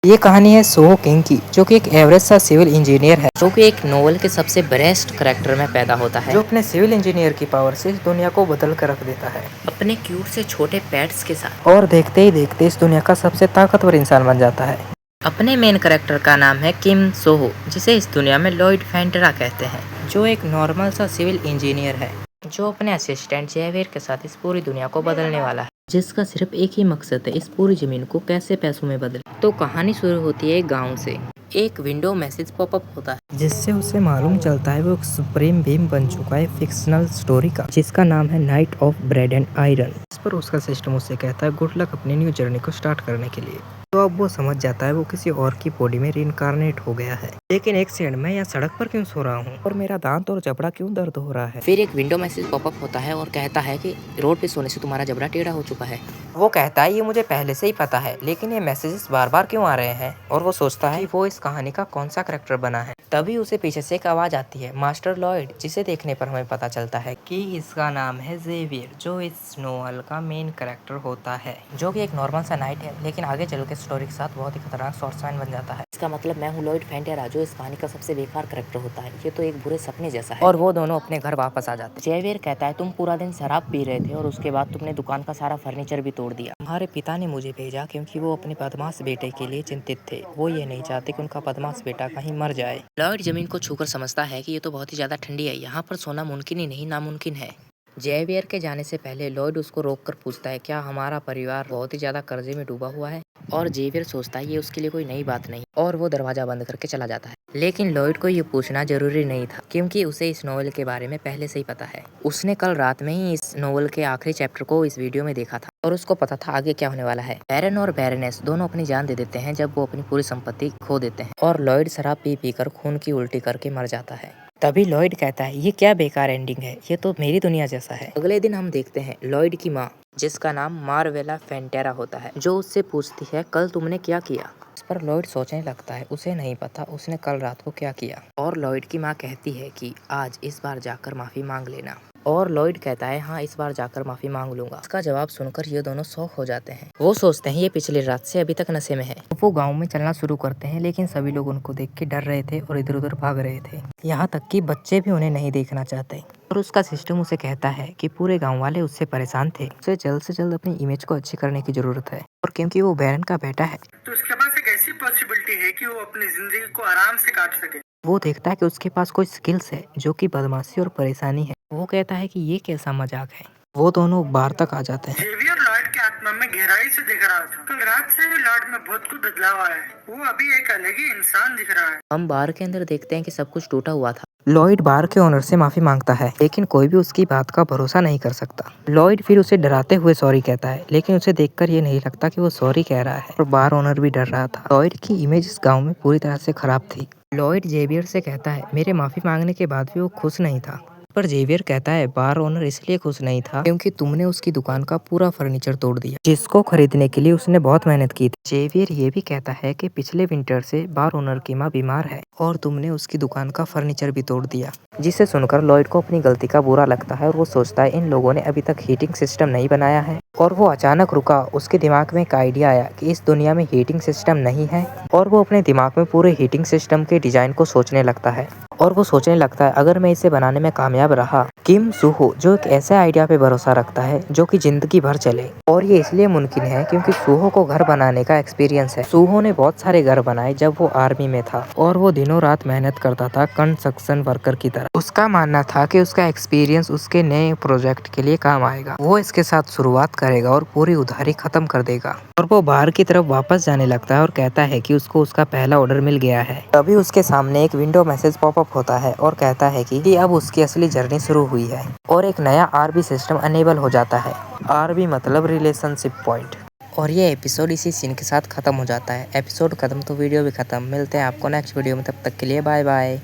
ये कहानी है सोहो किंग की, जो कि एक एवरेज सा सिविल इंजीनियर है, जो कि एक नोवेल के सबसे बेस्ट करैक्टर में पैदा होता है, जो अपने सिविल इंजीनियर की पावर से इस दुनिया को बदल कर रख देता है अपने क्यूट से छोटे पेट्स के साथ। और देखते ही देखते इस दुनिया का सबसे ताकतवर इंसान बन जाता है। अपने मेन करैक्टर का नाम है किम सोहो, जिसे इस दुनिया में लॉयड फेंटेरा कहते हैं, जो एक नॉर्मल सा सिविल इंजीनियर है, जो अपने असिस्टेंट जेवियर के साथ इस पूरी दुनिया को बदलने वाला है, जिसका सिर्फ एक ही मकसद है, इस पूरी जमीन को कैसे पैसों में बदले। तो कहानी शुरू होती है एक गांव से। एक विंडो मैसेज पॉपअप होता है, जिससे उसे मालूम चलता है वो एक सुप्रीम बीम बन चुका है फिक्शनल स्टोरी का, जिसका नाम है night of bread and iron. इस पर उसका सिस्टम उसे कहता है गुड लक अपनी न्यू जर्नी को स्टार्ट करने के लिए। तो अब वो समझ जाता है वो किसी और की बॉडी में रीइंकार्नेट हो गया है। लेकिन एक सेकंड, मैं यहाँ सड़क पर क्यों सो रहा हूँ और मेरा दांत और जबड़ा क्यों दर्द हो रहा है। फिर एक विंडो मैसेज पॉपअप होता है और कहता है कि रोड पे सोने से तुम्हारा जबड़ा टेढ़ा हो चुका है। वो कहता है ये मुझे पहले से ही पता है, लेकिन ये मैसेजेस बार बार क्यों आ रहे हैं। और वो सोचता है कि वो इस कहानी का कौन सा करैक्टर बना है। तभी उसे पीछे से एक आवाज आती है, मास्टर लॉयड, जिसे देखने पर हमें पता चलता है कि इसका नाम है जेवियर, जो इस नोवेल का मेन करैक्टर होता है, जो कि एक नॉर्मल सा नाइट है, लेकिन आगे चल के स्टोरी के साथ बहुत ही खतरनाक सॉर्टमैन बन जाता है। इसका मतलब मैं हूँ लॉयड फेंटेरा, जो इस कहानी का सबसे बेकार करैक्टर होता है। ये तो एक बुरे सपने जैसा है। और वो दोनों अपने घर वापस आ जाते हैं। जेवियर कहता है तुम पूरा दिन शराब पी रहे थे और उसके बाद तुमने दुकान का सारा फर्नीचर भी तोड़ दिया। तुम्हारे पिता ने मुझे भेजा क्योंकि वो अपने बदमाश बेटे के लिए चिंतित थे। वो ये नहीं चाहते कि उनका बदमाश बेटा कहीं मर जाए। लॉयड जमीन को छूकर समझता है कि ये तो बहुत ही ज्यादा ठंडी है, यहाँ पर सोना मुमकिन ही नहीं नामुमकिन है। जेवियर के जाने से पहले लॉयड उसको रोककर पूछता है क्या हमारा परिवार बहुत ही ज्यादा कर्जे में डूबा हुआ है। और जेवियर सोचता है ये उसके लिए कोई नई बात नहीं, और वो दरवाजा बंद करके चला जाता है। लेकिन लॉयड को ये पूछना जरूरी नहीं था, क्योंकि उसे इस नोवेल के बारे में पहले से ही पता है। उसने कल रात में ही इस नोवेल के आखिरी चैप्टर को इस वीडियो में देखा था, और उसको पता था आगे क्या होने वाला है। बैरन और बैरनेस दोनों अपनी जान दे देते हैं जब वो अपनी पूरी संपत्ति खो देते हैं, और लॉयड शराब पी पी कर खून की उल्टी करके मर जाता है। तभी लॉयड कहता है ये क्या बेकार एंडिंग है, ये तो मेरी दुनिया जैसा है। अगले दिन हम देखते हैं लॉयड की माँ, जिसका नाम मार्वेला फेंटेरा होता है, जो उससे पूछती है कल तुमने क्या किया। इस पर लॉयड सोचने लगता है उसे नहीं पता उसने कल रात को क्या किया। और लॉयड की माँ कहती है कि आज इस बार जाकर माफी मांग लेना। और लॉयड कहता है हाँ इस बार जाकर माफी मांग लूंगा। इसका जवाब सुनकर ये दोनों शॉक हो जाते हैं। वो सोचते हैं ये पिछली रात से अभी तक नशे में है। वो गांव में चलना शुरू करते हैं, लेकिन सभी लोग उनको देख के डर रहे थे और इधर उधर भाग रहे थे। यहाँ तक कि बच्चे भी उन्हें नहीं देखना चाहते। और उसका सिस्टम उसे कहता है कि पूरे गांव वाले उससे परेशान थे, उसे जल्द से जल्द अपनी इमेज को अच्छी करने की जरूरत है। और क्योंकि वो बैरन का बेटा है, तो उसके पास एक ऐसी पॉसिबिलिटी है कि वो अपनी जिंदगी को आराम से काट सके। वो देखता है कि उसके पास कुछ स्किल्स है जो कि बदमाशी और परेशानी है। वो कहता है कि ये कैसा मजाक है। वो दोनों बार तक आ जाते हैं। जेवियर लॉयड के आत्मा में गहराई से देख रहा था। कल रात से ही लॉयड में बहुत कुछ बदलाव आया है। वो अभी एक अलग ही इंसान दिख रहा है। हम बार के अंदर देखते हैं कि सब कुछ टूटा हुआ था। लॉयड बार के ओनर से माफी मांगता है, लेकिन कोई भी उसकी बात का भरोसा नहीं कर सकता। लॉयड फिर उसे डराते हुए सॉरी कहता है, लेकिन उसे देखकर ये नहीं लगता कि वो सॉरी कह रहा है। और बार ओनर भी डर रहा था। लॉयड की इमेज इस गांव में पूरी तरह से खराब थी। लॉयड जेवियर से कहता है मेरे माफी मांगने के बाद भी वो खुश नहीं था। पर जेवियर कहता है बार ओनर इसलिए खुश नहीं था क्योंकि तुमने उसकी दुकान का पूरा फर्नीचर तोड़ दिया, जिसको खरीदने के लिए उसने बहुत मेहनत की थी। जेवियर ये भी कहता है कि पिछले विंटर से बार ओनर की माँ बीमार है और तुमने उसकी दुकान का फर्नीचर भी तोड़ दिया। जिसे सुनकर लॉयड को अपनी गलती का बुरा लगता है और वो सोचता है इन लोगों ने अभी तक हीटिंग सिस्टम नहीं बनाया है। और वो अचानक रुका, उसके दिमाग में एक आइडिया आया कि इस दुनिया में हीटिंग सिस्टम नहीं है। और वो अपने दिमाग में पूरे हीटिंग सिस्टम के डिजाइन को सोचने लगता है। और वो सोचने लगता है अगर मैं इसे बनाने में कामयाब रहा, किम सुहो जो एक ऐसे आइडिया पे भरोसा रखता है जो कि जिंदगी भर चले। और ये इसलिए मुमकिन है क्योंकि सुहो को घर बनाने का एक्सपीरियंस है। सुहो ने बहुत सारे घर बनाए जब वो आर्मी में था, और वो दिनों रात मेहनत करता था कंस्ट्रक्शन वर्कर की तरह। उसका मानना था कि उसका एक्सपीरियंस उसके नए प्रोजेक्ट के लिए काम आएगा। वो इसके साथ शुरुआत करेगा और पूरी उधारी खत्म कर देगा। और वो बाहर की तरफ वापस जाने लगता है और कहता है कि उसको उसका पहला ऑर्डर मिल गया है। तभी उसके सामने एक विंडो मैसेज पॉपअप होता है और कहता है कि अब उसकी असली जर्नी शुरू हुई है और एक नया आरबी सिस्टम अनेबल हो जाता है। आरबी मतलब रिलेशनशिप पॉइंट। और ये एपिसोड इसी सीन के साथ खत्म हो जाता है। एपिसोड खत्म तो वीडियो भी खत्म। मिलते हैं आपको नेक्स्ट वीडियो में, तब तक के लिए बाय बाय।